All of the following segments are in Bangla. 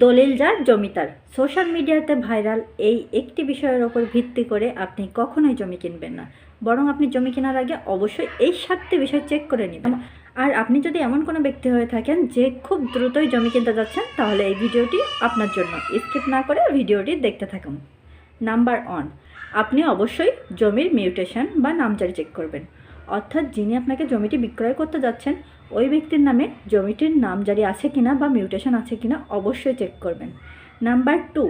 দলিল যার জমি তার। সোশ্যাল মিডিয়াতে ভাইরাল এই একটি বিষয়ের ওপর ভিত্তি করে আপনি কখনোই জমি কিনবেন না, বরং আপনি জমি কেনার আগে অবশ্যই এই 7টি বিষয় চেক করে নেবেন। আর আপনি যদি এমন কোনো ব্যক্তি হয়ে থাকেন যে খুব দ্রুতই জমি কিনতে যাচ্ছেন, তাহলে এই ভিডিওটি আপনার জন্য। স্কিপ না করে ভিডিওটি দেখতে থাকুন। নাম্বার 1, আপনি অবশ্যই জমির মিউটেশন বা নামজারি চেক করবেন। অর্থাৎ যিনি আপনাকে জমিটি বিক্রয় করতে যাচ্ছেন ওই ব্যক্তির নামে জমিটির নামজারি আছে কিনা বা মিউটেশন আছে কিনা অবশ্যই চেক করবেন। নাম্বার 2,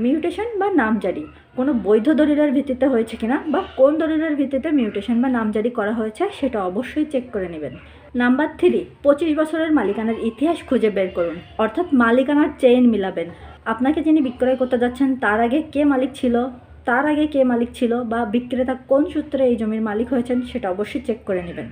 মিউটেশন বা নামজারি কোনো বৈধ দলিলের ভিত্তিতে হয়েছে কিনা বা কোন দলিলের ভিত্তিতে মিউটেশন বা নামজারি করা হয়েছে সেটা অবশ্যই চেক করে নেবেন। নাম্বার 3, 25 বছরের মালিকানার ইতিহাস খুঁজে বের করুন। অর্থাৎ মালিকানার চেইন মিলাবেন। আপনাকে যিনি বিক্রয় করতে যাচ্ছেন তার আগে কে মালিক ছিল বা বিক্রেতা কোন সূত্রে এই জমির মালিক হয়েছেন সেটা অবশ্যই চেক করে নেবেন।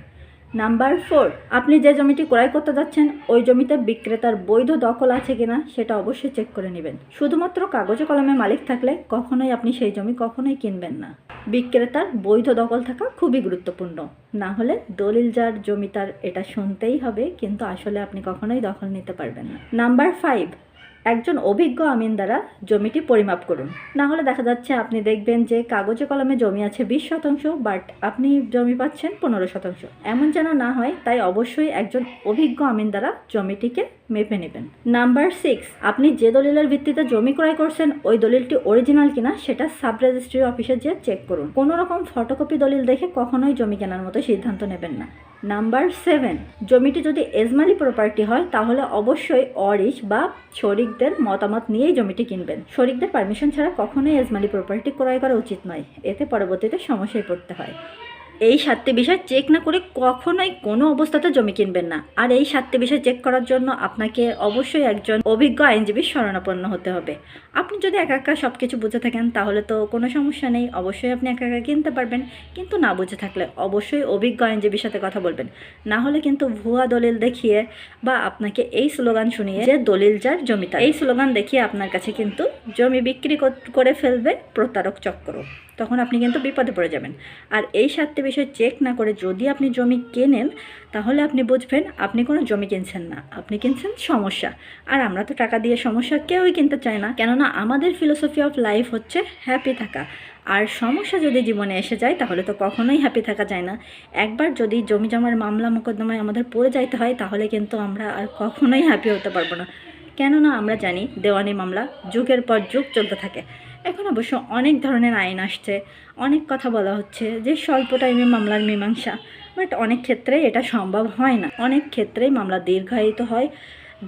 নাম্বার 4, আপনি যে জমিটি ক্রয় করতে যাচ্ছেন ওই জমিতে বিক্রেতার বৈধ দখল আছে কিনা সেটা অবশ্যই চেক করে নেবেন। শুধুমাত্র কাগজে কলমে মালিক থাকলে কখনোই আপনি সেই জমি কখনোই কিনবেন না। বিক্রেতার বৈধ দখল থাকা খুবই গুরুত্বপূর্ণ, না হলে দলিল যার জমি তার এটা শুনতেই হবে, কিন্তু আসলে আপনি কখনোই দখল নিতে পারবেন না। নাম্বার 5, একজন অভিজ্ঞ আমিন দ্বারা জমিটি পরিমাপ করুন। না হলে দেখা যাচ্ছে আপনি দেখবেন যে কাগজে কলমে জমি আছে 20%, বাট আপনি জমি পাচ্ছেন 15%। এমন যেন না হয়, তাই অবশ্যই একজন অভিজ্ঞ আমিন দ্বারা জমিটিকে মেপে নেবেন। নাম্বার 6, আপনি যে দলিলের ভিত্তিতে জমি ক্রয় করছেন ওই দলিলটি অরিজিনাল কিনা সেটা সাব রেজিস্ট্রি অফিসে যেয়ে চেক করুন। কোনো রকম ফটোকপি দলিল দেখে কখনোই জমি কেনার মতো সিদ্ধান্ত নেবেন না। নাম্বার 7, জমিটি যদি এজমালি প্রপার্টি হয় তাহলে অবশ্যই অরিশ বা শরিকদের মতামত নিয়েই জমিটি কিনবেন। শরিকদের পারমিশন ছাড়া কখনোই এজমালি প্রপার্টি ক্রয় করা উচিত নয়, এতে পরবর্তীতে সমস্যায় পড়তে হয়। এই 7টি বিষয় চেক না করে কখনোই কোনো অবস্থাতে জমি কিনবেন না। আর এই 7টি বিষয় চেক করার জন্য আপনাকে অবশ্যই একজন অভিজ্ঞ আইনজীবীর শরণাপন্ন হতে হবে। আপনি যদি একা একা সব কিছু বুঝে থাকেন তাহলে তো কোনো সমস্যা নেই, অবশ্যই আপনি একা একা কিনতে পারবেন। কিন্তু না বুঝে থাকলে অবশ্যই অভিজ্ঞ আইনজীবীর সাথে কথা বলবেন। না হলে কিন্তু ভুয়া দলিল দেখিয়ে বা আপনাকে এই স্লোগান শুনিয়ে যে দলিল যার জমি তার, এই স্লোগান দেখিয়ে আপনার কাছে কিন্তু জমি বিক্রি করে ফেলবে প্রতারক চক্র। তখন আপনি কিন্তু বিপদে পড়ে যাবেন। আর এই 7টি বিষয় চেক না করে যদি আপনি জমি কেনেন তাহলে আপনি বুঝবেন আপনি কোনো জমি কিনছেন না, আপনি কিনছেন সমস্যা। আর আমরা তো টাকা দিয়ে সমস্যা কেউই কিনতে চাই না, কেননা আমাদের ফিলোসফি অফ লাইফ হচ্ছে হ্যাপি থাকা। আর সমস্যা যদি জীবনে এসে যায় তাহলে তো কখনোই হ্যাপি থাকা যায় না। একবার যদি জমি জমার মামলা মোকদ্দমায় আমাদের পড়ে যাইতে হয় তাহলে কিন্তু আমরা আর কখনোই হ্যাপি হতে পারবো না, কেননা আমরা জানি দেওয়ানি মামলা যুগের পর যুগ চলতে থাকে। এখন অবশ্য অনেক ধরনের আইন আসছে, অনেক কথা বলা হচ্ছে যে স্বল্প টাইমে মামলার মীমাংসা, বাট অনেক ক্ষেত্রে এটা সম্ভব হয় না। অনেক ক্ষেত্রেই মামলা দীর্ঘায়িত হয়,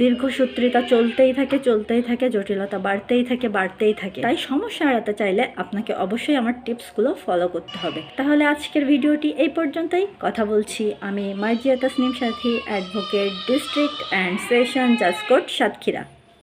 দীর্ঘসূত্রিতা চলতেই থাকে, জটিলতা বাড়তেই থাকে। তাই সমস্যা এড়াতে চাইলে আপনাকে অবশ্যই আমার টিপসগুলো ফলো করতে হবে। তাহলে আজকের ভিডিওটি এই পর্যন্তই। কথা বলছি আমি মার্জিয়া তাসনিম সাথী, অ্যাডভোকেট, ডিস্ট্রিক্ট অ্যান্ড সেশন জাজ কোর্ট, সাতক্ষীরা।